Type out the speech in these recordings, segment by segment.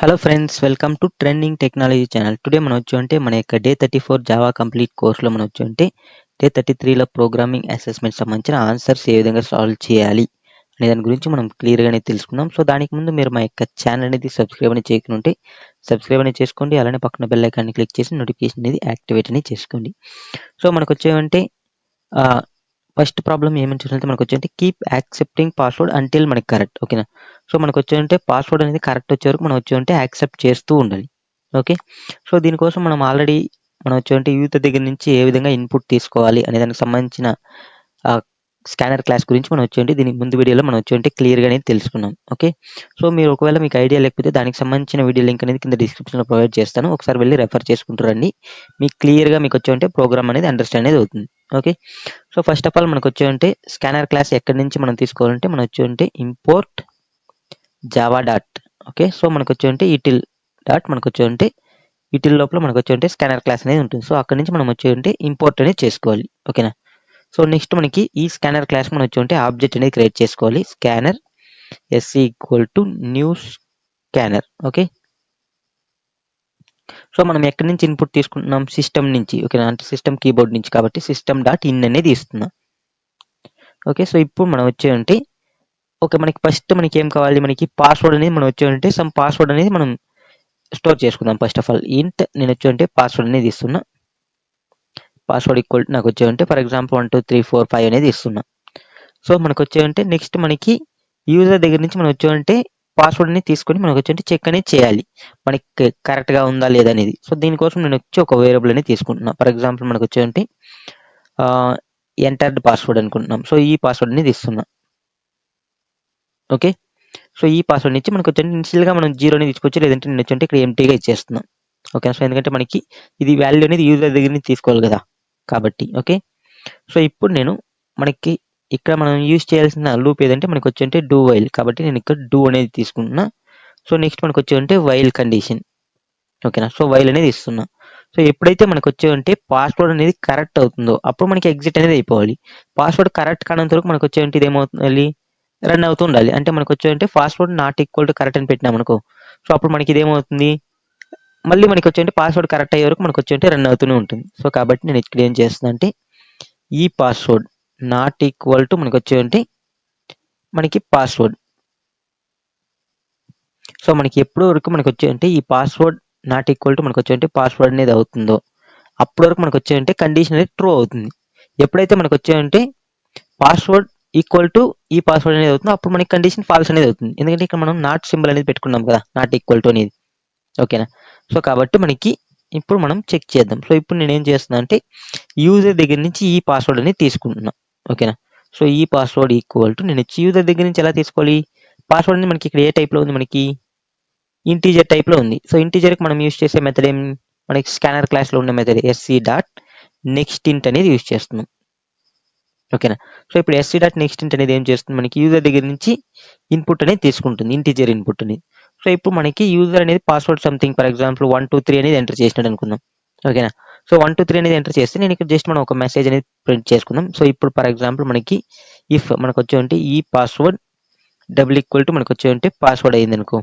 Hello friends, welcome to trending technology channel. Today మనం వచ్చి మన యొక్క డే 34 జావా కంప్లీట్ కోర్స్లో మనం వచ్చి డే 33లో ప్రోగ్రామింగ్ అసెస్మెంట్ సంబంధించిన ఆన్సర్స్ ఏ విధంగా సాల్వ్ చేయాలి అనే దాని గురించి మనం క్లియర్గానే తెలుసుకుందాం. సో దానికి ముందు మీరు మా యొక్క ఛానల్ అనేది సబ్స్క్రైబ్ అనేది చేయకుంటే సబ్స్క్రైబ్ అనేది చేసుకోండి. అలానే పక్కన బెల్ ఐకాన్ని క్లిక్ చేసి నోటిఫికేషన్ అనేది యాక్టివేట్ అనేది చేసుకోండి. సో మనకు వచ్చేవంటే ఫస్ట్ ప్రాబ్లం ఏమని చూసినట్టు మనకు వచ్చేంటే కీప్ యాక్సెప్టింగ్ పాస్వర్డ్ అంటిల్ మనకి కరెక్ట్. ఓకేనా. సో మనకు వచ్చేంటే పాస్వర్డ్ అనేది కరెక్ట్ వచ్చే వరకు మనం వచ్చేంటే యాక్సెప్ట్ చేస్తూ ఉండాలి. ఓకే. సో దీనికోసం మనం ఆల్రెడీ మనం వచ్చేంటే యూజర్ దగ్గర నుంచి ఏ విధంగా ఇన్పుట్ తీసుకోవాలి అనే దానికి సంబంధించిన స్కానర్ క్లాస్ గురించి మనం వచ్చేంటి దీనికి ముందు వీడియోలో మనం వచ్చేంటే క్లియర్గా అనేది తెలుసుకున్నాం. ఓకే. సో మీరు ఒకవేళ మీకు ఐడియా లేకపోతే దానికి సంబంధించిన వీడియో లింక్ అనేది కింద డిస్క్రిప్షన్లో ప్రొవైడ్ చేస్తాను. ఒకసారి వెళ్ళి రెఫర్ చేసుకుంటారండి. మీకు క్లియర్గా మీకు వచ్చేంటే ప్రోగ్రామ్ అనేది అండర్స్టాండ్ అనేది అవుతుంది. Okay. So first of all మనకు వచ్చేంటే స్కానర్ క్లాస్ ఎక్కడి నుంచి మనం తీసుకోవాలంటే మనం వచ్చేంటే import java dot. Okay. So మనకు వచ్చేంటే ఈటిల్ డాట్ మనకు వచ్చేంటే ఈటిల్ లోపల మనకు వచ్చేంటే స్కానర్ క్లాస్ అనేది ఉంటుంది. సో అక్కడి నుంచి మనం వచ్చేంటే ఇంపోర్ట్ అనేది చేసుకోవాలి. ఓకేనా. సో నెక్స్ట్ మనకి ఈ స్కానర్ క్లాస్ మనం వచ్చేంటే ఆబ్జెక్ట్ అనేది క్రియేట్ చేసుకోవాలి. Scanner new scanner. Okay. So మనం ఎక్కడి నుంచి ఇన్పుట్ తీసుకుంటున్నాం? సిస్టమ్ నుంచి. ఓకేనా. అంటే సిస్టమ్ కీబోర్డ్ నుంచి కాబట్టి సిస్టమ్ డాట్ ఇన్ అనేది ఇస్తున్నాం. ఓకే. సో ఇప్పుడు మనం వచ్చేంటే ఓకే, మనకి ఫస్ట్ మనకి ఏం కావాలి? మనకి పాస్వర్డ్ అనేది మనం వచ్చేంటే సమ్ పాస్వర్డ్ అనేది మనం స్టోర్ చేసుకుందాం. ఫస్ట్ ఆఫ్ ఆల్ ఇంట్ నేను వచ్చేంటే పాస్వర్డ్ అనేది ఇస్తున్నా. పాస్వర్డ్ ఈక్వల్ నాకు వచ్చేంటే ఫర్ ఎగ్జాంపుల్ 1 2 3 4 5 అనేది ఇస్తున్నా. సో మనకు వచ్చేంటే నెక్స్ట్ మనకి యూజర్ దగ్గర నుంచి మనం వచ్చేంటే పాస్వర్డ్ని తీసుకొని మనకు వచ్చేంటే చెక్ అనేది చేయాలి మనకి కరెక్ట్గా ఉందా లేదా అనేది. సో దీనికోసం నేను వచ్చి ఒక వేరియబుల్ అనేది తీసుకుంటున్నా. ఫర్ ఎగ్జాంపుల్ మనకు వచ్చేంటే ఎంటర్డ్ పాస్వర్డ్ అనుకుంటున్నాం. సో ఈ పాస్వర్డ్ అనేది ఇస్తున్నా. ఓకే. సో ఈ పాస్వర్డ్ నుంచి మనకు వచ్చేంటే ఇనిషియల్గా మనం 0 అనేది తీసుకోవచ్చు, లేదంటే నేను వచ్చేంటే ఇక్కడ ఎంటీగా ఇచ్చేస్తున్నాం. ఓకే. సో ఎందుకంటే మనకి ఇది వాల్యూ అనేది యూజర్ దగ్గర నుంచి తీసుకోవాలి కదా కాబట్టి. ఓకే. సో ఇప్పుడు నేను మనకి ఇక్కడ మనం యూజ్ చేయాల్సిన లూప్ ఏదంటే మనకు వచ్చేంటే డూ వైల్. కాబట్టి నేను ఇక్కడ డూ అనేది తీసుకుంటున్నా. సో నెక్స్ట్ మనకు వచ్చేంటే వైల్ కండిషన్. ఓకేనా. సో వైల్ అనేది ఇస్తున్నా. సో ఎప్పుడైతే మనకు వచ్చేంటే పాస్వర్డ్ అనేది కరెక్ట్ అవుతుందో అప్పుడు మనకి ఎగ్జిట్ అనేది అయిపోవాలి. పాస్వర్డ్ కరెక్ట్ కానంత వరకు మనకు వచ్చేంటే ఇది ఏమవుతుంది? రన్ అవుతూ ఉండాలి. అంటే మనకు వచ్చేంటే password not equal to correct అని పెట్టినాం అనుకో. సో అప్పుడు మనకి ఇదేమవుతుంది? మళ్ళీ మనకి వచ్చేంటే పాస్వర్డ్ కరెక్ట్ అయ్యే వరకు మనకు వచ్చేంటే రన్ అవుతూనే ఉంటుంది. సో కాబట్టి నేను ఇక్కడ ఏం చేస్తున్నా అంటే ఈ పాస్వర్డ్ నాట్ ఈక్వల్ టు మనకు వచ్చేంటే మనకి పాస్వర్డ్. సో మనకి ఎప్పుడు వరకు మనకు వచ్చేంటే ఈ పాస్వర్డ్ నాట్ ఈక్వల్ టు మనకు వచ్చేంటే పాస్వర్డ్ అనేది అవుతుందో అప్పటి వరకు మనకు వచ్చేంటే కండిషన్ అనేది ట్రూ అవుతుంది. ఎప్పుడైతే మనకు వచ్చేంటే పాస్వర్డ్ ఈక్వల్ టు ఈ పాస్వర్డ్ అనేది అవుతుందో అప్పుడు మనకి కండిషన్ ఫాల్స్ అనేది అవుతుంది. ఎందుకంటే ఇక్కడ మనం నాట్ సింబల్ అనేది పెట్టుకున్నాం కదా, నాట్ ఈక్వల్ టు అనేది. ఓకేనా. సో కాబట్టి మనకి ఇప్పుడు మనం చెక్ చేద్దాం. సో ఇప్పుడు నేను ఏం చేస్తున్నా అంటే యూజర్ దగ్గర నుంచి ఈ పాస్వర్డ్ అనేది తీసుకుంటున్నా. ఓకేనా. సో ఈ పాస్వర్డ్ ఈక్వల్ టు నేను వచ్చి యూజర్ దగ్గర నుంచి ఎలా తీసుకోవాలి? పాస్వర్డ్ అనేది మనకి ఇక్కడ ఏ టైప్లో ఉంది? మనకి ఇంటీజర్ టైప్లో ఉంది. సో ఇంటీజర్కి మనం యూజ్ చేసే మెథడ్ ఏం? మనకి స్కానర్ క్లాస్లో ఉన్న మెథడ్ ఎస్సీ డాట్ నెక్స్ట్ ఇంట్ అనేది యూజ్ చేస్తున్నాం. ఓకేనా. సో ఇప్పుడు ఎస్సీ డాట్ నెక్స్ట్ ఇంట్ అనేది ఏం చేస్తుంది? మనకి యూజర్ దగ్గర నుంచి ఇన్పుట్ అనేది తీసుకుంటుంది, ఇంటీజర్ ఇన్పుట్ అనేది. సో ఇప్పుడు మనకి యూజర్ అనేది పాస్వర్డ్ సంథింగ్ ఫర్ ఎగ్జాంపుల్ 1 2 3 అనేది ఎంటర్ చేసినాడు అనుకుందాం. ఓకేనా. సో 1 2 3 అనేది ఎంటర్ చేస్తే నేను ఇక్కడ జస్ట్ మనం ఒక మెసేజ్ అనేది ప్రింట్ చేసుకుందాం. సో ఇప్పుడు ఫర్ ఎగ్జాంపుల్ మనకి ఇఫ్ మనకు వచ్చేంటే ఈ పాస్వర్డ్ డబుల్ ఈక్వల్ టు మనకు వచ్చేంటే పాస్వర్డ్ అయింది అనుకో.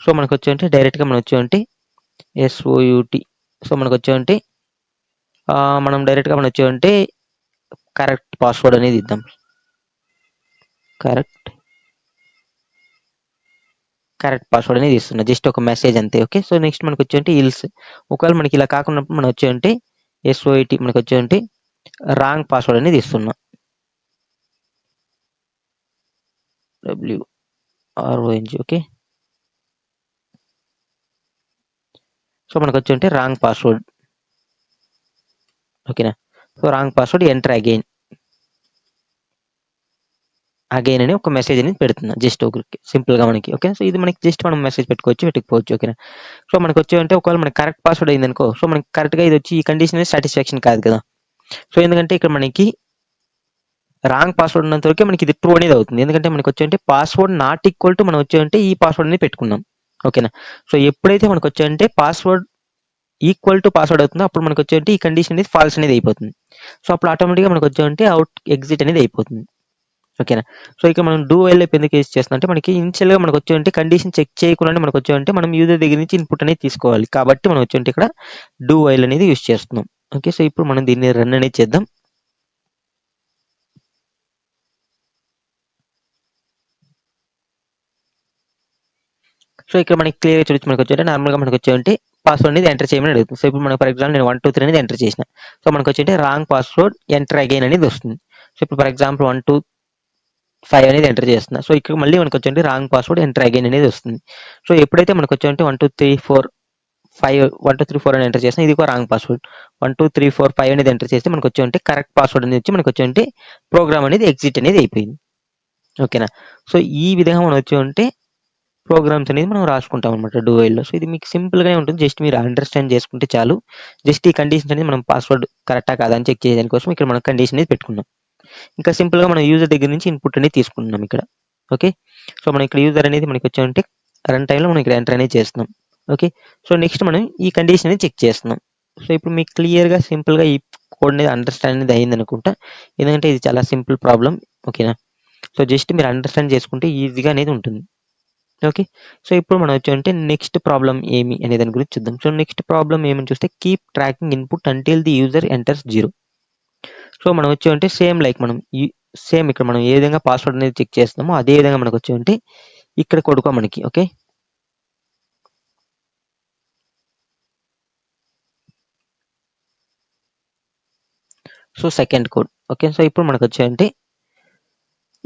సో మనకు వచ్చేంటే డైరెక్ట్గా మనం వచ్చేంటే SOUT. సో మనకు వచ్చేంటే మనం డైరెక్ట్గా మనం వచ్చేంటే కరెక్ట్ పాస్వర్డ్ అనేది ఇద్దాం. కరెక్ట్ పాస్వర్డ్ అనేది ఇస్తున్నా. జస్ట్ ఒక మెసేజ్ అంతే. ఓకే. సో నెక్స్ట్ మనకు వచ్చేంటే ఇల్స్. ఒకవేళ మనకి ఇలా కాకున్నప్పుడు మనం వచ్చేంటే SOIT మనకు వచ్చేంటే రాంగ్ పాస్వర్డ్ అనేది ఇస్తున్నా. WRONG. ఓకే. సో మనకు వచ్చేంటే రాంగ్ పాస్వర్డ్. ఓకేనా. So wrong password enter again అని ఒక మెసేజ్ అనేది పెడుతున్నా జస్ట్ ఒకరికి సింపుల్గా మనకి. ఓకే. సో ఇది మనకి జస్ట్ మనం మెసేజ్ పెట్టుకోవచ్చు. ఓకేనా. సో మనకు వచ్చేంటే ఒకవేళ మనకి కరెక్ట్ పాస్వర్డ్ అయింది అనుకో. సో మనకి కరెక్ట్గా ఇది వచ్చి ఈ కండిషన్ అనేది సాటిస్ఫాక్షన్ కాదు కదా. సో ఎందుకంటే ఇక్కడ మనకి రాంగ్ పాస్వర్డ్ ఉన్నంత వరకే మనకి ఇది ట్రూ అనేది అవుతుంది. ఎందుకంటే మనకి వచ్చేంటే పాస్వర్డ్ నాట్ ఈక్వల్ టు మనం వచ్చేంటే ఈ పాస్వర్డ్ అనేది పెట్టుకున్నాం. ఓకేనా. సో ఎప్పుడైతే మనకు వచ్చేంటే పాస్వర్డ్ ఈక్వల్ టు పాస్వర్డ్ అవుతుందో అప్పుడు మనకు వచ్చేంటే ఈ కండిషన్ అనేది ఫాల్స్ అనేది అయిపోతుంది. సో అప్పుడు ఆటోమేటిక్గా మనకు వచ్చేంటే అవుట్ ఎగ్జిట్ అనేది అయిపోతుంది. ఓకేనా. సో ఇక్కడ మనం డూ వైల్ లూప్ ఎందుకు యూజ్ చేస్తున్నాం అంటే మనకి ఇనిషియల్గా మనకు వచ్చి కండిషన్ చెక్ చేయకుండానే మనకు వచ్చి మనం యూజర్ దగ్గర నుంచి ఇన్పుట్ అనేది తీసుకోవాలి కాబట్టి మనం వచ్చి ఇక్కడ డూ వైల్ అనేది యూజ్ చేస్తున్నాం. ఓకే, సో ఇప్పుడు మనం దీన్ని రన్ అనేది చేద్దాం. సో ఇక్కడ మనకి క్లియర్గా చూడొచ్చు మనకు వచ్చి నార్మల్గా మనకు వచ్చి పాస్వర్డ్ అనేది ఎంటర్ చేయమని అడుగుతుంది. సో ఇప్పుడు మనకు ఫర్ ఎగ్జాంపుల్ నేను 1 2 3 అనేది ఎంటర్ చేసిన. సో మనకు వచ్చి రాంగ్ పాస్వర్డ్ ఎంటర్ అగైన్ అనేది వస్తుంది. సో ఇప్పుడు ఫర్ ఎగ్జాంపుల్ 1 2 5 అనేది ఎంటర్ చేస్తున్నా. సో ఇక్కడ మళ్ళీ మనకు వచ్చి రాంగ్ పాస్వర్డ్ ఎంటర్ అగైన్ అనేది వస్తుంది. సో ఎప్పుడైతే మనకు వచ్చి 1 2 3 4 5 1 2 3 4 అని ఎంటర్ చేసిన ఇది ఒక రాంగ్ పాస్వర్డ్. 1 2 3 4 5 అనేది ఎంటర్ చేస్తే మనకు వచ్చి కరెక్ట్ పాస్వర్డ్ అనేది వచ్చి మనకు వచ్చి ప్రోగ్రామ్ అనేది ఎగ్జిట్ అనేది అయిపోయింది. ఓకేనా. సో ఈ విధంగా మనం వచ్చి ప్రోగ్రామ్స్ అనేది మనం రాసుకుంటాం అనమాట డూ వైల్లో. సో ఇది మీకు సింపుల్గానే ఉంటుంది, జస్ట్ మీరు అండర్స్టాండ్ చేసుకుంటే చాలు. జస్ట్ ఈ కండిషన్స్ అనేది మనం పాస్వర్డ్ కరెక్టా కాదా అని చెక్ చేయడానికి కోసం ఇక్కడ మనం కండిషన్ అనేది పెట్టుకున్నాం. ఇంకా సింపుల్గా మనం యూజర్ దగ్గర నుంచి ఇన్పుట్ అనేది తీసుకుంటున్నాం ఇక్కడ. ఓకే, సో మనం ఇక్కడ యూజర్ అనేది మనకి వచ్చి రన్ టైంలో మనం ఇక్కడ ఎంటర్ అనేది చేస్తున్నాం. ఓకే, సో నెక్స్ట్ మనం ఈ కండిషన్ అనేది చెక్ చేస్తున్నాం. సో ఇప్పుడు మీకు క్లియర్గా సింపుల్గా ఈ కోడ్ అనేది అండర్స్టాండ్ అనేది అయింది అనుకుంటా, ఎందుకంటే ఇది చాలా సింపుల్ ప్రాబ్లం. ఓకేనా, సో జస్ట్ మీరు అండర్స్టాండ్ చేసుకుంటే ఈజీగా అనేది ఉంటుంది. ఓకే, సో ఇప్పుడు మనం వచ్చి నెక్స్ట్ ప్రాబ్లం ఏమి అనే దాని గురించి చూద్దాం. సో నెక్స్ట్ ప్రాబ్లం ఏమని చూస్తే keep tracking input until the user enters 0. So మనం వచ్చి సేమ్ లైక్ మనం సేమ్ ఇక్కడ మనం ఏ విధంగా పాస్వర్డ్ అనేది చెక్ చేస్తున్నామో అదే విధంగా మనకు వచ్చి ఇక్కడ కొడుకో మనకి. Okay, so second code. Okay, so ఇప్పుడు మనకు వచ్చి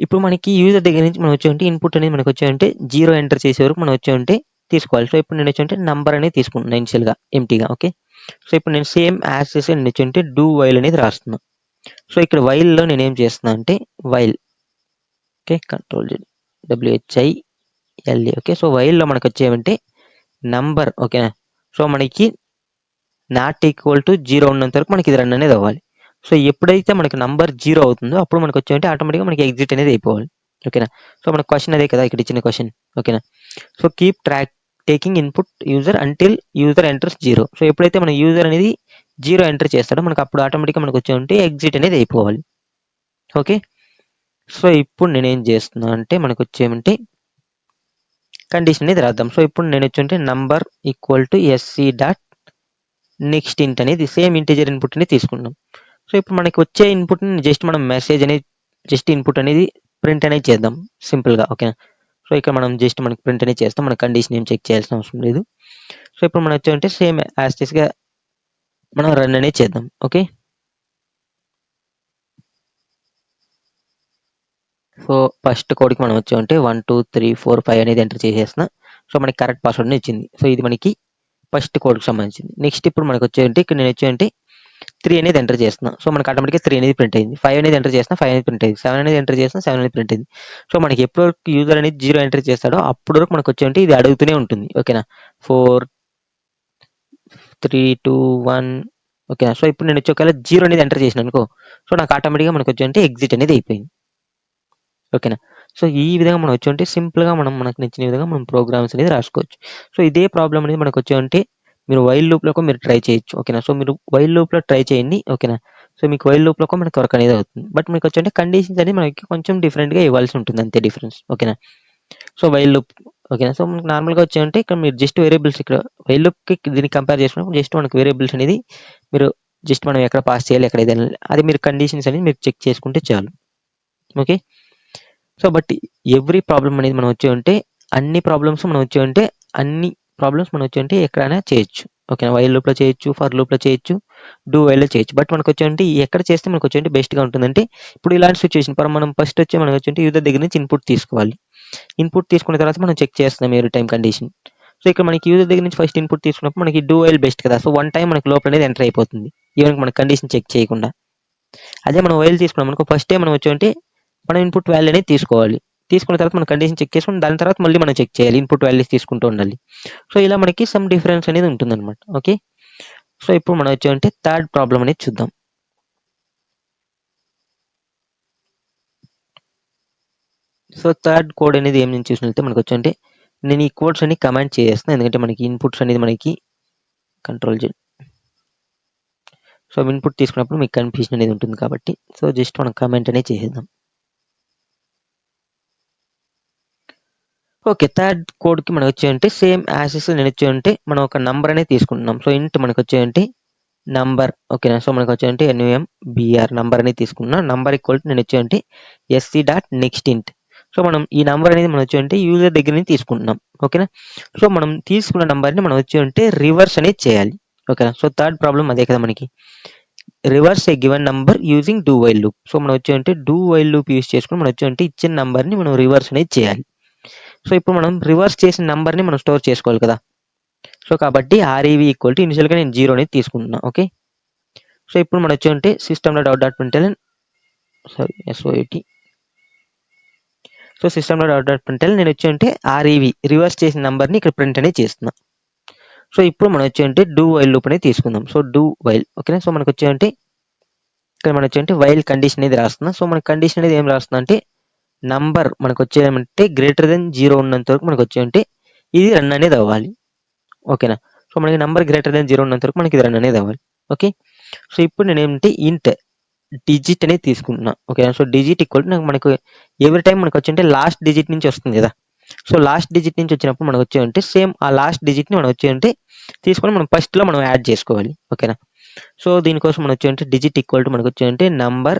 ఇప్పుడు మనకి యూజర్ దగ్గర నుంచి మనం వచ్చి ఇన్పుట్ అనేది మనకు వచ్చి 0 ఎంటర్ చేసే వరకు మనం వచ్చి తీసుకోవాలి. సో ఇప్పుడు నేను వచ్చి నంబర్ అనేది తీసుకుంటున్నాను ఇనిషియల్గా ఎంటీగా. ఓకే, సో ఇప్పుడు నేను సేమ్ యాజ్ నేను వచ్చి డూ వైల్ అనేది రాస్తున్నాను. సో ఇక్కడ వైల్లో నేను ఏం చేస్తున్నా అంటే while. Okay, control WHILE. Okay, so వైల్లో మనకు వచ్చేమంటే నంబర్. ఓకేనా, సో మనకి నాట్ ఈక్వల్ టు 0 ఉన్నంత వరకు మనకి ఇది రన్ అనేది అవ్వాలి. సో ఎప్పుడైతే మనకి నంబర్ 0 అవుతుందో అప్పుడు మనకు వచ్చి ఆటోమేటిక్గా మనకి ఎగ్జిట్ అనేది అయిపోవాలి. ఓకేనా, సో మన క్వశ్చన్ అదే కదా ఇక్కడ ఇచ్చిన క్వశ్చన్. ఓకేనా, so keep track taking input user until user enters 0. So ఎప్పుడైతే మన యూజర్ అనేది 0 ఎంటర్ చేస్తాడో మనకు అప్పుడు ఆటోమేటిక్గా మనకు వచ్చి ఎగ్జిట్ అనేది అయిపోవాలి. ఓకే, సో ఇప్పుడు నేనేం చేస్తున్నా అంటే మనకు వచ్చేమంటే కండిషన్ అనేది రాద్దాం. సో ఇప్పుడు నేను వచ్చి number equal to SC dot next ఇంట్ అనేది సేమ్ ఇంటీజర్ ఇన్పుట్ అనేది తీసుకున్నాం. సో ఇప్పుడు మనకి వచ్చే ఇన్పుట్ని జస్ట్ మనం మెసేజ్ అనేది జస్ట్ ఇన్పుట్ అనేది ప్రింట్ అనేది చేద్దాం సింపుల్గా. ఓకేనా, సో ఇక్కడ మనం జస్ట్ మనకి ప్రింట్ అనేది చేస్తాం, మన కండిషన్ ఏం చెక్ చేయాల్సిన అవసరం లేదు. సో ఇప్పుడు మనం వచ్చి సేమ్ యాస్టిస్గా మనం రన్ అనేది చేద్దాం. ఓకే, సో ఫస్ట్ కోడ్కి మనం వచ్చి 1 2 3 4 5 అనేది ఎంటర్ చేసేస్తున్నా. సో మనకి కరెక్ట్ పాస్వర్డ్ ఇచ్చింది. సో ఇది మనకి ఫస్ట్ కోడ్కి సంబంధించింది. నెక్స్ట్ ఇప్పుడు మనకు వచ్చి ఇక్కడ నేను వచ్చి 3 అనేది ఎంటర్ చేస్తున్నా. సో మనకి ఆటోమేటిక్గా 3 అనేది ప్రింట్ అయింది. 5 అనేది ఎంటర్ చేస్తున్నా, 5 అనేది ప్రింట్ అయింది. 7 అనేది ఎంటర్ చేస్తున్నా, 7 అనేది ప్రింట్ అయింది. సో మనకి ఎప్పుడు వరకు యూజర్ అనేది 0 ఎంటర్ చేస్తాడో అప్పుడు వరకు మనకు వచ్చి ఇది అడుగుతూనే ఉంటుంది. ఓకేనా, 4 3 2 1. ఓకేనా, సో ఇప్పుడు నేను వచ్చి ఒకవేళ 0 అనేది ఎంటర్ చేసిన అనుకో, సో నాకు ఆటోమేటిక్గా మనకు వచ్చి ఎగ్జిట్ అనేది అయిపోయింది. ఓకేనా, సో ఈ విధంగా మనం వచ్చి సింపుల్గా మనం మనకు నచ్చిన విధంగా మనం ప్రోగ్రామ్స్ అనేది రాసుకోవచ్చు. సో ఇదే ప్రాబ్లం అనేది మనకు వచ్చి మీరు వైల్ లూప్లో మీరు ట్రై చేయొచ్చు. ఓకేనా, సో మీరు వైల్ లూప్లో ట్రై చేయండి. ఓకేనా, సో మీకు వైల్ లూప్లో మనకు వర్క్ అనేది అవుతుంది. బట్ మీకు వచ్చి కండిషన్స్ అనేది మనకి కొంచెం డిఫరెంట్గా ఇవ్వాల్సి ఉంటుంది, అంతే డిఫరెన్స్. ఓకేనా, సో వైల్ లూప్. ఓకేనా, సో మనకు నార్మల్గా వచ్చి ఇక్కడ మీరు జస్ట్ వేరియబుల్స్ ఇక్కడ వైల్ లూప్కి దీన్ని కంపేర్ చేసుకున్నప్పుడు జస్ట్ మనకు వేరియబుల్స్ అనేది మీరు జస్ట్ మనం ఎక్కడ పాస్ చేయాలి ఎక్కడ ఏదైనా అది మీరు కండిషన్స్ అనేది మీరు చెక్ చేసుకుంటే చాలు. Okay, so but every problem అనేది మనం వచ్చి అన్ని ప్రాబ్లమ్స్ మనం వచ్చి అన్ని ప్రాబ్లమ్స్ మనం వచ్చి ఎక్కడైనా చేయొచ్చు. ఓకేనా, వైల్ లూప్లో చేయొచ్చు, ఫర్ లూప్లో చేయొచ్చు, డూ వైల్లో చేయొచ్చు. బట్ మనకు వచ్చి ఎక్కడ చేస్తే మనకు వచ్చి బెస్ట్గా ఉంటుందంటే ఇప్పుడు ఇలాంటి సిచ్యువేషన్ మనం ఫస్ట్ వచ్చి మనకు వచ్చి యూజర్ దగ్గర నుంచి ఇన్పుట్ తీసుకోవాలి. ఇన్పుట్ తీసుకున్న తర్వాత మనం చెక్ చేస్తున్నాం ఎవ్రీ టైం కండిషన్. సో ఇక్కడ మనకి యూజర్ దగ్గర నుంచి ఫస్ట్ ఇన్పుట్ తీసుకున్నప్పుడు మనకి డూ వైల్ బెస్ట్ కదా. సో వన్ టైం మనకి లోపల అనేది ఎంటర్ అయిపోతుంది ఈవెన్ మన కండిషన్ చెక్ చేయకుండా. అదే మనం వైల్ తీసుకున్నాం మనకు ఫస్ట్ టైం మనం వచ్చి మనం ఇన్పుట్ వాల్యూ అనేది తీసుకోవాలి. తీసుకున్న తర్వాత మనం కండిషన్ చెక్ చేసుకుని దాని తర్వాత మళ్ళీ మనం చెక్ చేయాలి, ఇన్పుట్ వాల్యూస్ తీసుకుంటూ ఉండాలి. సో ఇలా మనకి సమ్ డిఫరెన్స్ అనేది ఉంటుందన్నమాట. ఓకే, సో ఇప్పుడు మనం వచ్చి థర్డ్ ప్రాబ్లం అనేది చూద్దాం. సో థర్డ్ కోడ్ అనేది ఏం నుంచి చూసినట్లయితే మనకు వచ్చి నేను ఈ కోడ్స్ అన్ని కమాండ్ చేసేస్తాను, ఎందుకంటే మనకి ఇన్పుట్స్ అనేది మనకి కంట్రోల్ సో ఇన్పుట్ తీసుకున్నప్పుడు మీకు కన్ఫ్యూజన్ అనేది ఉంటుంది కాబట్టి సో జస్ట్ మనం కమెంట్ అనేది చేసేద్దాం. ఓకే. థర్డ్ కోడ్‌కి మనకొచ్చేయంటే సేమ్ యాజ్ ఇట్ ఈజ్ నేనొచ్చేయంటే మనం ఒక నంబర్ అనేది తీసుకుంటున్నాం. సో, ఇంట్ మనకొచ్చేయంటే నంబర్ ఓకేనా. సో, మనకొచ్చేయంటే NUMBR నంబర్ అనేది తీసుకున్నా. నంబర్ ఈక్వల్ టు నేనొచ్చేయంటే SC dot next int. So, మనం ఈ నంబర్ అనేది మనం వచ్చేయంటే యూజర్ దగ్గర నుంచి తీసుకుంటున్నాం. ఓకేనా. సో, మనం తీసుకున్న నంబర్‌ని మనం వచ్చేయంటే రివర్స్ అనేది చేయాలి. ఓకేనా. సో, థర్డ్ ప్రాబ్లమ్ అదే కదా మనకి. Reverse a given number using do while loop. So, మనం వచ్చేయంటే డూ వైల్ లూప్ యూజ్ చేసుకొని మనం వచ్చేయంటే ఇచ్చిన నంబర్‌ని మనం రివర్స్ అనేది చేయాలి. సో, ఇప్పుడు మనం రివర్స్ చేసిన నంబర్‌ని మనం స్టోర్ చేసుకోవాలి కదా! సో, కాబట్టి REV ఈక్వల్ టు ఇనిషియల్‌గా నేను 0 అనేది తీసుకుంటున్నా. ఓకే. సో, ఇప్పుడు మనం వచ్చేయంటే system.out.println sorry SOUT. So, system.out.println నేను వచ్చేయంటే REV రివర్స్ చేసిన నంబర్‌ని ఇక్కడ ప్రింట్ అనేది చేస్తున్నా. సో, ఇప్పుడు మనం వచ్చేయంటే డూ వైల్ లూప్ అనేది తీసుకుందాం. సో, డూ వైల్ ఓకేనా. సో, మనకొచ్చేయంటే ఇక్కడ మనం వచ్చేయంటే వైల్ కండిషన్ అనేది రాస్తున్నా. సో, మన కండిషన్ అనేది ఏం రాస్తున్నా అంటే నంబర్ మనకొచ్చేదేమంటే గ్రేటర్ దెన్ 0 ఉన్నంత వరకు మనకొచ్చేయంటే ఇది రన్ అనేది అవ్వాలి. ఓకేనా. సో, మనకి నంబర్ గ్రేటర్ దెన్ 0 ఉన్నంత వరకు మనకి ఇది రన్ అనేది అవ్వాలి. ఓకే. సో, ఇప్పుడు నేనేంటి ఇంట్ డిజిట్ అనేది తీసుకుంటున్నా. ఓకేనా. సో, డిజిట్ ఈక్వల్ టు మనకు ఎవ్రీ టైమ్ మనకొచ్చేంటే లాస్ట్ డిజిట్ నుంచి వస్తుంది కదా! సో, లాస్ట్ డిజిట్ నుంచి వచ్చినప్పుడు మనకొచ్చేయంటే సేమ్ ఆ లాస్ట్ డిజిట్‌ని మనం వచ్చేయంటే తీసుకొని మనం ఫస్ట్‌లో మనం యాడ్ చేసుకోవాలి. ఓకేనా. సో, దీనికోసం మనం వచ్చేయంటే డిజిట్ ఈక్వల్ టు మనకొచ్చేయంటే నంబర్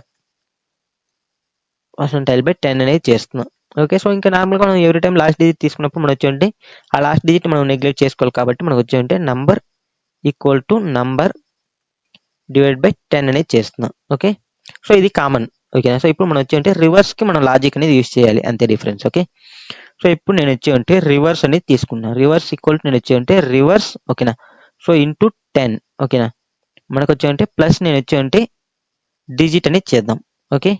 పర్సెంటైల్ బై 10 అనేది చేస్తున్నాం. ఓకే. సో, ఇంకా నార్మల్‌గా మనం ఎవ్రీ టైమ్ లాస్ట్ డిజిట్ తీసుకున్నప్పుడు మనం వచ్చేయంటే ఆ లాస్ట్ డిజిట్ మనం నెగ్లెక్ట్ చేసుకోవాలి కాబట్టి మనకు వచ్చేయంటే number equal to number divide by 10 అనేది చేస్తున్నాం. ఓకే. సో, ఇది కామన్. ఓకేనా. సో, ఇప్పుడు మనం వచ్చేయంటే రివర్స్‌కి మనం లాజిక్ అనేది యూజ్ చేయాలి. అంతే డిఫరెన్స్. ఓకే. సో, ఇప్పుడు నేను వచ్చేయంటే రివర్స్ అనేది తీసుకున్నా. రివర్స్ ఈక్వల్ టు నేను వచ్చేయంటే రివర్స్ ఓకేనా. సో, ఇంటూ 10 ఓకేనా. మనకొచ్చేయంటే ప్లస్ నేను వచ్చేయంటే డిజిట్ అనేది చేద్దాం. ఓకే.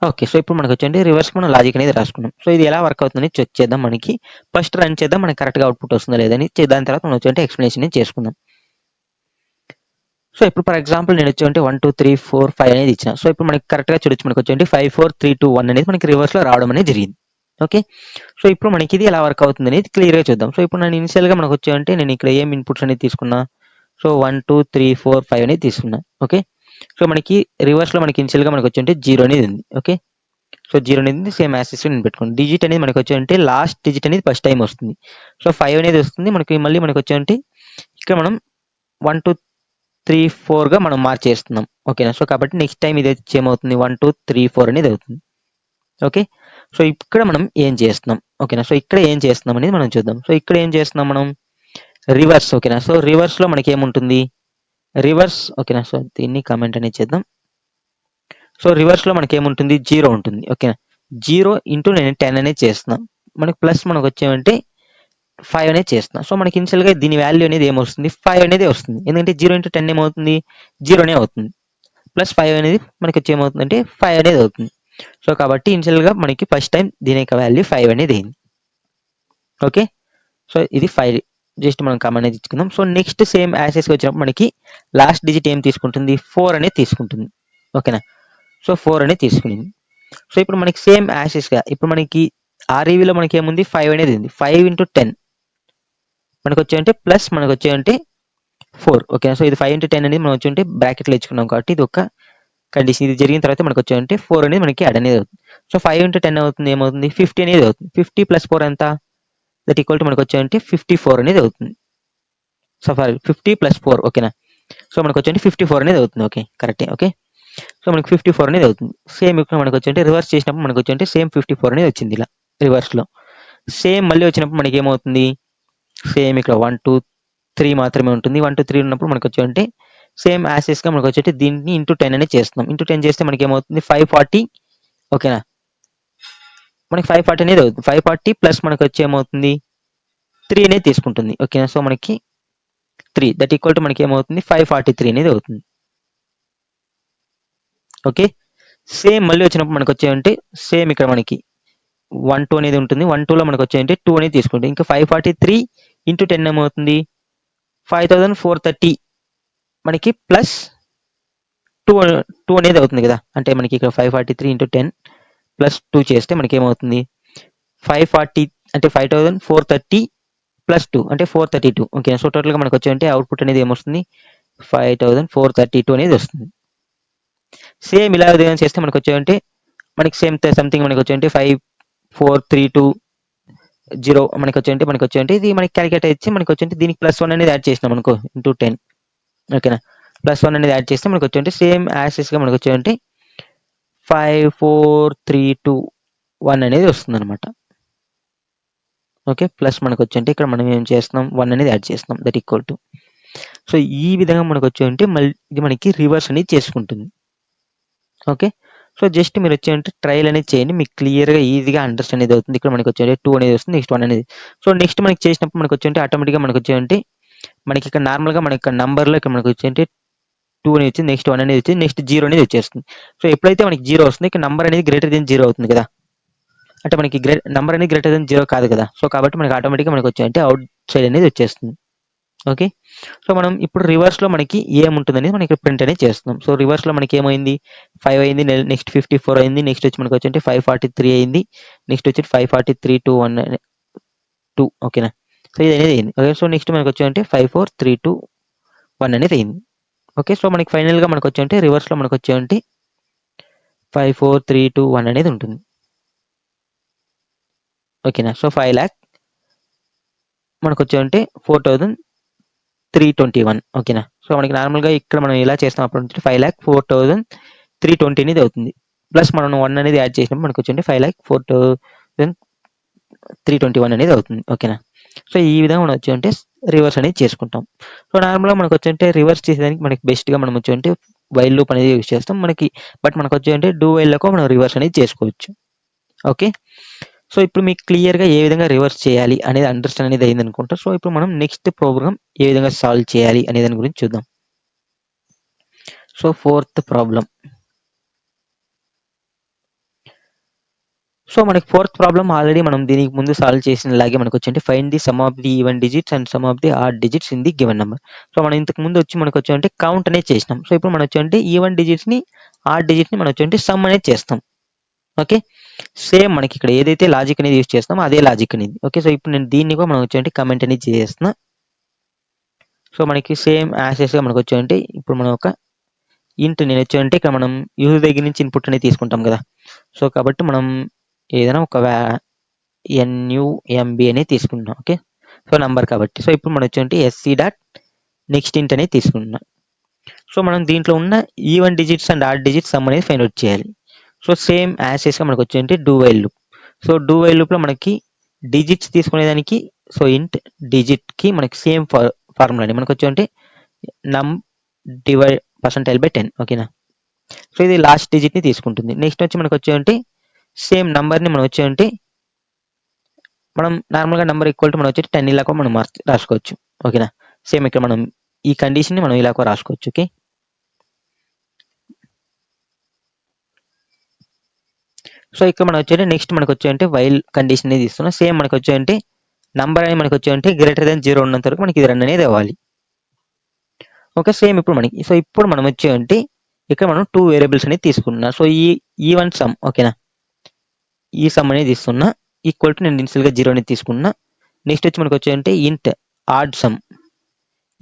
ఓకే. సో, ఇప్పుడు మనకొచ్చేయండి రివర్స్‌కి మనం లాజిక్ అనేది రాసుకున్నాం. సో, ఇది ఎలా వర్క్ అవుతుందని చెక్ చేద్దాం మనకి. ఫస్ట్ రన్ చేద్దాం. మనకి కరెక్ట్‌గా అవుట్‌పుట్ వస్తుందా లేదని. దాని తర్వాత మనం వచ్చేయంటే ఎక్స్‌ప్లనేషన్ అనేది చేసుకుందాం. సో, ఇప్పుడు ఫర్ ఎగ్జాంపుల్ నేను వచ్చేయంటే 1, 2, 3, 4, 5 అనేది ఇచ్చిన. సో, ఇప్పుడు మనకి కరెక్ట్‌గా చూడొచ్చు మనకొచ్చేయంటే 5, 4, 3, 2, 1 అనేది మనకి రివర్స్‌లో రావడం అనేది జరిగింది. ఓకే. సో, ఇప్పుడు మనకి ఇది ఎలా వర్క్ అవుతుందనేది క్లియర్‌గా చూద్దాం. సో, ఇప్పుడు నేను ఇనిషియల్‌గా మనకొచ్చేయంటే నేను ఇక్కడ ఏం ఇన్‌పుట్స్ అనేది తీసుకున్నా. సో, 1, 2, 3, 4, 5 అనేది తీసుకున్నా. ఓకే. సో, మనకి రివర్స్‌లో మనకి ఇనిషియల్‌గా మనకొచ్చేయంటే 0 అనేది ఉంది. ఓకే. సో, 0 అనేది సేమ్ యాజ్ ఇట్ ఈజ్ నేను పెట్టుకున్నాను. డిజిట్ అనేది మనకొచ్చేయంటే లాస్ట్ డిజిట్ అనేది ఫస్ట్ టైమ్ వస్తుంది. సో, 5 అనేది వస్తుంది. మనకి మళ్ళీ మనకొచ్చేయంటే ఇక్కడ మనం 1, 2, 3, 4గా మనం మార్చేస్తున్నాం. ఓకేనా. సో, కాబట్టి నెక్స్ట్ టైమ్ ఇది వచ్చి ఏమవుతుంది 1, 2, 3, 4 అనేది అవుతుంది. ఓకే. సో, ఇక్కడ మనం ఏం చేస్తున్నాం. ఓకేనా. సో, ఇక్కడ ఏం చేస్తున్నాం అనేది మనం చూద్దాం. సో, ఇక్కడ ఏం చేస్తున్నాం మనం రివర్స్ ఓకేనా. సో, రివర్స్‌లో మనకేముంటుంది రివర్స్ ఓకేనా. సో, దీన్ని కామెంట్ అనేది చేద్దాం. సో, రివర్స్‌లో మనకేముంటుంది 0 ఉంటుంది. ఓకేనా. 0 ఇంటూ నేను 10 అనేది చేస్తున్నా. మనకు ప్లస్ మనకొచ్చేమంటే 5 అనేది చేస్తున్నా. సో, మనకి ఇనిషియల్‌గా దీని వాల్యూ అనేది ఏమొస్తుంది 5 అనేదే వస్తుంది. ఎందుకంటే 0 ఇంటూ 10 ఏమవుతుంది 0నే అవుతుంది. ప్లస్ 5 అనేది మనకొచ్చి ఏమవుతుందంటే 5 అనేది అవుతుంది. సో, కాబట్టి ఇనిషియల్‌గా మనకి ఫస్ట్ టైమ్ దీని యొక్క వాల్యూ 5 అనేది అయింది. ఓకే. సో, ఇది 5 జస్ట్ మనం కామన్ అనేది ఇచ్చుకుందాం. సో, నెక్స్ట్ సేమ్ యాజ్ ఇట్‌గా వచ్చినప్పుడు మనకి లాస్ట్ డిజిట్ ఏం తీసుకుంటుంది 4 అనేది తీసుకుంటుంది. ఓకేనా. సో, 4 అనేది తీసుకునింది. సో, ఇప్పుడు మనకి సేమ్ యాజ్ ఇట్‌గా ఇప్పుడు మనకి REVలో మనకేముంది 5 అనేది ఉంది. 5 ఇంటూ 10 మనకొచ్చేయంటే ప్లస్ మనకొచ్చేయంటే 4 ఓకేనా. సో, ఇది 5 ఇంటూ 10 అనేది మనం వచ్చేయంటే బ్రాకెట్‌లో ఇచ్చుకున్నాం కాబట్టి ఇది ఒక కండిషన్. ఇది జరిగిన తర్వాత మనకొచ్చేయంటే 4 అనేది మనకి యాడ్ అనేది అవుతుంది. సో, 5 ఇంటూ 10 అవుతుంది ఏమవుతుంది 50 అనేది అవుతుంది. 50 ప్లస్ 4 ఎంత? దట్ ఈక్వల్ టు మనకొచ్చేయంటే 54 అనేది అవుతుంది. సో, సారీ 50 ప్లస్ 4 ఓకేనా. సో, మనకొచ్చేయంటే 54 అనేది అవుతుంది. ఓకే. కరెక్టే. ఓకే. సో, మనకి 54 అనేది అవుతుంది. సేమ్ ఇక్కడ మనకొచ్చేయంటే రివర్స్ చేసినప్పుడు మనకొచ్చేయంటే సేమ్ 54 అనేది వచ్చింది ఇలా రివర్స్‌లో. సేమ్ మళ్ళీ వచ్చినప్పుడు మనకేమవుతుంది సేమ్ ఇక్కడ 1, 2, 3 మాత్రమే ఉంటుంది. 1, 2, 3 ఉన్నప్పుడు మనకొచ్చేయంటే సేమ్ యాజ్ ఇట్‌గా మనకొచ్చేంటే దీన్ని ఇంటూ 10 అనేది చేస్తున్నాం. ఇంటూ 10 చేస్తే మనకేమవుతుంది 540 ఓకేనా. మనకి 540 అనేది అవుతుంది. 540 ప్లస్ మనకొచ్చి ఏమవుతుంది 3 అనేది తీసుకుంటుంది. ఓకేనా. సో, మనకి 3 దట్ ఈక్వల్ టు మనకేమవుతుంది 543 అనేది అవుతుంది. ఓకే. సేమ్ మళ్ళీ వచ్చినప్పుడు మనకొచ్చేయంటే సేమ్ ఇక్కడ మనకి 1, 2 అనేది ఉంటుంది. 1, 2లో మనకొచ్చేయంటే 2 అనేది తీసుకుంటే ఇంకా 543 ఇంటూ 10 ఏమవుతుంది 5430 మనకి ప్లస్ 2 అనేది అవుతుంది కదా. అంటే మనకి ఇక్కడ 543 ఇంటూ 10 ప్లస్ 2 చేస్తే మనకేమవుతుంది 540 అంటే 5430 ప్లస్ 2 అంటే 432 ఓకే. సో, టోటల్‌గా మనకొచ్చేయంటే అవుట్‌పుట్ అనేది ఏమొస్తుంది 5432 అనేది వస్తుంది. సేమ్ ఇలా విధంగా చేస్తే మనకు వచ్చేయంటే మనకి సేమ్ సంథింగ్ మనకి వచ్చేయంటే 5 4 3 2 0 మనకి వచ్చేయంటే ఇది మనకి క్యాలిక్యులేట్ ఇచ్చి మనకి వచ్చేయంటే దీనికి +1 అనేది యాడ్ చేసినాం అనుకో ఇంటూ 10 ఓకేనా +1 అనేది యాడ్ చేస్తే మనకి వచ్చేయంటే సేమ్ యాక్సెస్గా మనకి వచ్చేయంటే 5 4 3 2 1 అనేది వస్తుంది అనమాట. ఓకే ప్లస్ మనకు వచ్చేయంటే ఇక్కడ మనం ఏం చేస్తున్నాం 1 అనేది యాడ్ చేస్తున్నాం దట్ ఈక్వల్ టు. సో ఈ విధంగా మనకు వచ్చేయంటే మళ్ళీ ఇది మనకి రివర్స్ అనేది చేసుకుంటుంది. ఓకే సో జస్ట్ మీరు వచ్చేయంటే ట్రయల్ అనేది చేయండి, మీకు క్లియర్గా ఈజీగా అండర్స్టాండ్ అనేది అవుతుంది. ఇక్కడ మనకి వచ్చేది 2 అనేది వస్తుంది, నెక్స్ట్ 1 అనేది. సో నెక్స్ట్ మనకి చేసినప్పుడు మనకి వచ్చేయంటే ఆటోమేటిక్గా మనకి వచ్చేయంటే మనకి ఇక్కడ నార్మల్గా మనకి ఇక్కడ నంబర్లో ఇక్కడ మనకి వచ్చేయంటే 2 అనేది వచ్చింది, నెక్స్ట్ 1 అనేది వచ్చింది, నెక్స్ట్ 0 అనేది వచ్చేస్తుంది. సో ఎప్పుడైతే మనకి 0 వస్తుంది ఇక్కడ నంబర్ అనేది గ్రేటర్ దెన్ 0 అవుతుంది కదా, అంటే మనకి నంబర్ అనేది గ్రేటర్ దెన్ 0 కాదు కదా. సో కాబట్టి మనకి ఆటోమేటిక్గా మనకి వచ్చేయంటే అవుట్ సైడ్ అనేది వచ్చేస్తుంది. ఓకే సో మనం ఇప్పుడు రివర్స్లో మనకి ఏముంటుందనేది మనకి ప్రింట్ అనేది చేస్తున్నాం. సో రివర్స్లో మనకి ఏమైంది 5 అయింది, నెక్స్ట్ 54 అయింది, నెక్స్ట్ వచ్చి మనకి వచ్చి 543 అయింది, నెక్స్ట్ వచ్చి 543 2 1 2 ఓకేనా. సో ఇది అనేది అయింది. ఓకే సో నెక్స్ట్ మనకి వచ్చి 5 4 3 2 1 అనేది అయింది. ఓకే సో మనకి ఫైనల్గా మనకు వచ్చి రివర్స్లో మనకు వచ్చి 5 4 3 2 1 అనేది ఉంటుంది. ఓకేనా సో 5 lakh మనకు వచ్చి 4,321 ఓకేనా. సో మనకి నార్మల్గా ఇక్కడ మనం ఎలా చేస్తాం అప్పుడు 5,04,320 అనేది అవుతుంది. ప్లస్ మనం 1 అనేది యాడ్ చేసినప్పుడు మనకు వచ్చి 5,04,321 అనేది అవుతుంది. ఓకేనా సో ఈ విధంగా మనం వచ్చి రివర్స్ అనేది చేసుకుంటాం. సో నార్మల్గా మనకు వచ్చి రివర్స్ చేసేదానికి మనకి బెస్ట్గా మనం వచ్చి వైల్ లూప్ అనేది యూజ్ చేస్తాం మనకి, బట్ మనకు వచ్చి డూ వైల్లో మనం రివర్స్ అనేది చేసుకోవచ్చు. ఓకే సో ఇప్పుడు మీకు క్లియర్గా ఏ విధంగా రివర్స్ చేయాలి అనేది అండర్స్టాండ్ అనేది అయింది అనుకుంటా. సో ఇప్పుడు మనం నెక్స్ట్ ప్రోగ్రామ్ ఏ విధంగా సాల్వ్ చేయాలి అనే దాని గురించి చూద్దాం. So 4th problem. సో మనకి 4th ప్రాబ్లం ఆల్రెడీ మనం దీనికి ముందు సాల్వ్ చేసినలాగే మనకు వచ్చి find the some of the even digits and some of the add digits in the given number. So మనం ఇంతకు ముందు వచ్చి మనకు వచ్చి కౌంట్ అనేది చేసినాం. సో ఇప్పుడు మనం వచ్చి ఈవెన్ డిజిట్స్ని ఆడ్ డిజిట్ని మనం వచ్చి సమ్ అనేది చేస్తాం. ఓకే సేమ్ మనకి ఇక్కడ ఏదైతే లాజిక్ అనేది యూజ్ చేస్తామో అదే లాజిక్ అనేది. ఓకే సో ఇప్పుడు నేను దీన్ని కూడా మనం వచ్చి కమెంట్ అనేది చేస్తున్నా. సో మనకి సేమ్ యాసెస్గా మనకు వచ్చి ఇప్పుడు మనం ఒక ఇంట్ నేను వచ్చి ఇక్కడ మనం యూజర్ దగ్గర నుంచి ఇన్పుట్ అనేది తీసుకుంటాం కదా. సో కాబట్టి మనం ఏదైనా ఒక NUMB అనేది తీసుకుంటున్నాం. ఓకే సో నంబర్ కాబట్టి. సో ఇప్పుడు మనం వచ్చి SC డాట్ నెక్స్ట్ ఇంట్ అనేది తీసుకుంటున్నాం. సో మనం దీంట్లో ఉన్న even digits and odd digits some అనేది ఫైండ్ అవుట్ చేయాలి. సో సేమ్ యాసెస్గా మనకు వచ్చి do while loop. So do while లూప్లో మనకి డిజిట్స్ తీసుకునేదానికి సో ఇంట్ డిజిట్కి మనకి సేమ్ ఫార్ములా అండి. మనకు వచ్చి నమ్ డివైడ్ %10 ఓకేనా. సో ఇది లాస్ట్ డిజిట్ని తీసుకుంటుంది. నెక్స్ట్ వచ్చి మనకు వచ్చి సేమ్ నంబర్ని మనం వచ్చి మనం నార్మల్గా నెంబర్ ఈక్వల్ టు మనం వచ్చి 10 ఇలా కూడా మనం రాసుకోవచ్చు. ఓకేనా సేమ్ ఇక్కడ మనం ఈ కండిషన్ని మనం ఇలా కూడా రాసుకోవచ్చు. ఓకే సో ఇక్కడ మనం వచ్చి నెక్స్ట్ మనకు వచ్చి వైల్ కండిషన్ అనేది ఇస్తున్నాం. సేమ్ మనకు వచ్చి నంబర్ అనేది మనకు వచ్చి గ్రేటర్ దెన్ 0 ఉన్నంత వరకు మనకి ఇది రన్ అనేది అవ్వాలి. ఓకే సేమ్ ఇప్పుడు మనకి సో ఇప్పుడు మనం వచ్చి ఇక్కడ మనం 2 వేరియబుల్స్ అనేది తీసుకున్నా. సో ఈ ఈవెన్ సమ్ ఓకేనా, ఈ సమ్ అనేది ఇస్తున్నా ఈక్వల్ టు నేను ఇనిషియల్గా 0 అనేది తీసుకున్నా. నెక్స్ట్ వచ్చి మనకు వచ్చి ఇంట్ ఆడ్ సమ్,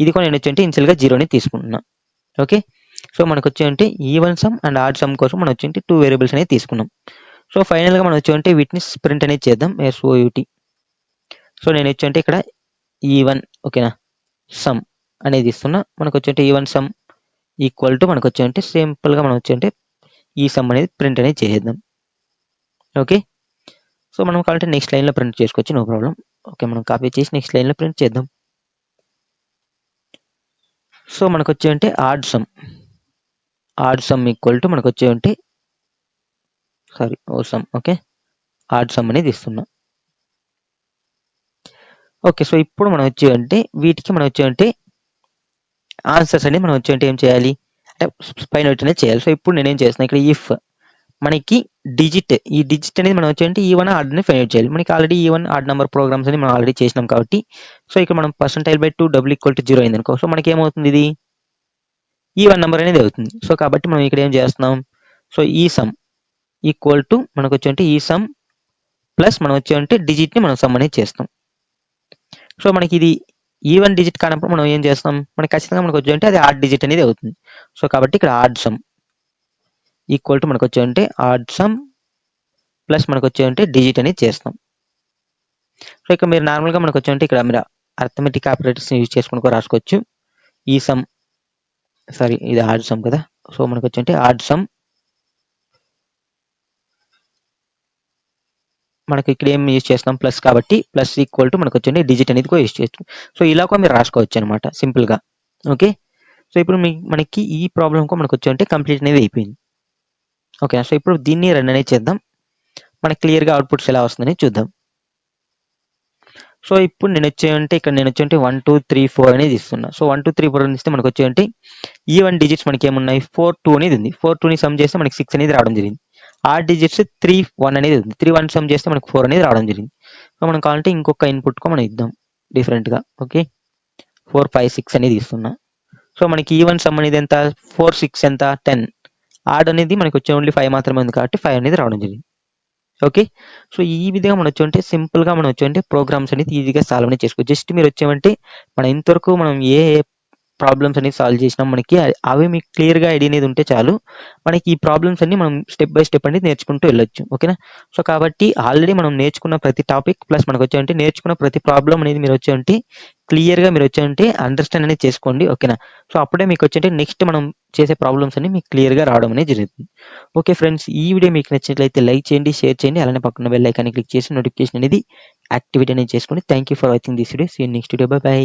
ఇది కూడా నేను వచ్చి ఇనిషియల్గా 0 అనేది తీసుకుంటున్నా. ఓకే సో మనకు వచ్చి even some and odd some కోసం మనం వచ్చి 2 వేరియబుల్స్ అనేది తీసుకున్నాం. సో ఫైనల్గా మనం వచ్చి వీటిని ప్రింట్ అనేది చేద్దాం SOUT. సో నేను వచ్చి ఇక్కడ ఈవెన్ ఓకేనా సమ్ అనేది ఇస్తున్నా. మనకు వచ్చి ఈవెన్ సమ్ ఈక్వల్ టు మనకు వచ్చి సింపుల్గా మనం వచ్చి ఈ సమ్ అనేది ప్రింట్ అనేది చేద్దాం. ఓకే సో మనం కావాలంటే నెక్స్ట్ లైన్లో ప్రింట్ చేసుకోవచ్చు, నో ప్రాబ్లం. ఓకే మనం కాపీ చేసి నెక్స్ట్ లైన్లో ప్రింట్ చేద్దాం. సో మనకు వచ్చి ఆడ్ సమ్ ఈక్వల్ టు మనకు వచ్చి సమ్ ఓకే ఆడ్ సమ్ అనేది ఇస్తున్నా. ఓకే సో ఇప్పుడు మనం వచ్చి వీటికి మనం వచ్చి ఆన్సర్స్ అనేది మనం వచ్చి ఏం చేయాలి అంటే పైన అనేది చేయాలి. సో ఇప్పుడు నేనేం చేస్తున్నా ఇక్కడ ఇఫ్ మనకి ఈ డిజిట్ అనేది మనం వచ్చి ఈవెన్ ఆడ్ అని ఫైండ్ అవుట్ చేయాలి. మనకి already even odd number programs అని మనం ఆల్రెడీ చేసినాం కాబట్టి సో ఇక్కడ మనం %2 డబుల్ ఈక్వల్ టు 0 అయింది అనుకో. సో మనకి ఏమవుతుంది, ఇది ఈవెన్ నెంబర్ అనేది అవుతుంది. సో కాబట్టి మనం ఇక్కడ ఏం చేస్తున్నాం, సో ఈ సమ్ ఈక్వల్ టు మనకు వచ్చి ఈ సమ్ ప్లస్ మనం వచ్చి డిజిట్ని మనం సమ్ అనేది చేస్తాం. సో మనకి ఇది ఈవెన్ డిజిట్ కానప్పుడు మనం ఏం చేస్తాం, మనకి ఖచ్చితంగా మనకు వచ్చి అది ఆడ్ డిజిట్ అనేది అవుతుంది. సో కాబట్టి ఇక్కడ ఆడ్ సమ్ ఈక్వల్ టు మనకు వచ్చేదంటే ఆడ్ సమ్ ప్లస్ మనకు వచ్చేదంటే డిజిట్ అనేది చేస్తాం. సో ఇక మీరు నార్మల్గా మనకు వచ్చేదంటే ఇక్కడ మీరు అర్థమెటిక్ ఆపరేటర్స్ యూజ్ చేసుకుని కూడా రాసుకోవచ్చు. ఈ సమ్ సారీ ఇది ఆడ్ సమ్ కదా, సో మనకు వచ్చేదంటే ఆడ్ సమ్ మనకి ఇక్కడ ఏం యూజ్ చేస్తాం ప్లస్ కాబట్టి ప్లస్ ఈక్వల్ టు మనకు వచ్చేది డిజిట్ అనేది కూడా యూజ్ చేయొచ్చు. సో ఇలా కూడా మీరు రాసుకోవచ్చు అనమాట సింపుల్గా. ఓకే, సో ఇప్పుడు మనకి ఈ ప్రాబ్లం కూడా మనకు వచ్చేదంటే కంప్లీట్ అనేది అయిపోయింది. ఓకేనా, సో ఇప్పుడు దీన్ని రన్ అనేది చేద్దాం. మనకి క్లియర్గా అవుట్పుట్స్ ఎలా వస్తుందని చూద్దాం. సో ఇప్పుడు నేను వచ్చేయంటే ఇక్కడ నేను వచ్చేయంటే 1 2 3 4 అనేది ఇస్తున్నా. సో 1 2 3 4 అని ఇస్తే మనకు వచ్చేయంటే ఈవెన్ డిజిట్స్ మనకి ఏమున్నాయి 4 2 అనేది ఉంది. 4 2ని సమ్ చేస్తే మనకి 6 అనేది రావడం జరిగింది. ఆ డిజిట్స్ 3 1 అనేది ఉంది. 3 1 సమ్ చేస్తే మనకి 4 అనేది రావడం జరిగింది. సో మనం కావాలంటే ఇంకొక ఇన్పుట్ కు మనం ఇద్దాం డిఫరెంట్గా. ఓకే, 4 5 6 అనేది ఇస్తున్నా. సో మనకి ఈవెన్ సమ్ అనేది ఎంత 4 6 ఎంత 10. ఆడ్ అనేది మనకి వచ్చే ఓన్లీ 5 మాత్రమే ఉంది కాబట్టి 5 అనేది రావడం జరిగింది. ఓకే, సో ఈ విధంగా మనం వచ్చేవంటే సింపుల్గా మనం వచ్చేవంటే ప్రోగ్రామ్స్ అనేది ఈజీగా సాల్వ్ అనేది చేసుకోవచ్చు. జస్ట్ మీరు వచ్చేవంటే మనం ఇంతవరకు మనం ఏ ప్రాబ్లమ్స్ అనేది సాల్వ్ చేసినాం మనకి అవి మీకు క్లియర్గా ఐడియా అనేది ఉంటే చాలు. మనకి ఈ ప్రాబ్లమ్స్ అన్ని మనం స్టెప్ బై స్టెప్ అనేది నేర్చుకుంటూ వెళ్ళొచ్చు. ఓకేనా, సో కాబట్టి ఆల్రెడీ మనం నేర్చుకున్న ప్రతి టాపిక్ ప్లస్ మనకు వచ్చేవంటే నేర్చుకున్న ప్రతి ప్రాబ్లం అనేది మీరు వచ్చేవంటే క్లియర్గా మీరు వచ్చేవంటే అండర్స్టాండ్ అనేది చేసుకోండి. ఓకేనా, సో అప్పుడే మీకు వచ్చేంటే నెక్స్ట్ మనం చేసే ప్రాబ్లమ్స్ అన్ని మీకు క్లియర్గా రావడం అనేది జరుగుతుంది. ఓకే ఫ్రెండ్స్, ఈ వీడియో మీకు నచ్చినట్లయితే లైక్ చేయండి, షేర్ చేయండి, అలానే పక్కన బెల్ ఐకాన్ని క్లిక్ చేసి నోటిఫికేషన్ అనేది యాక్టివేట్ అనేది చేసుకోండి. Thank you for watching this video. See you next video. Bye by.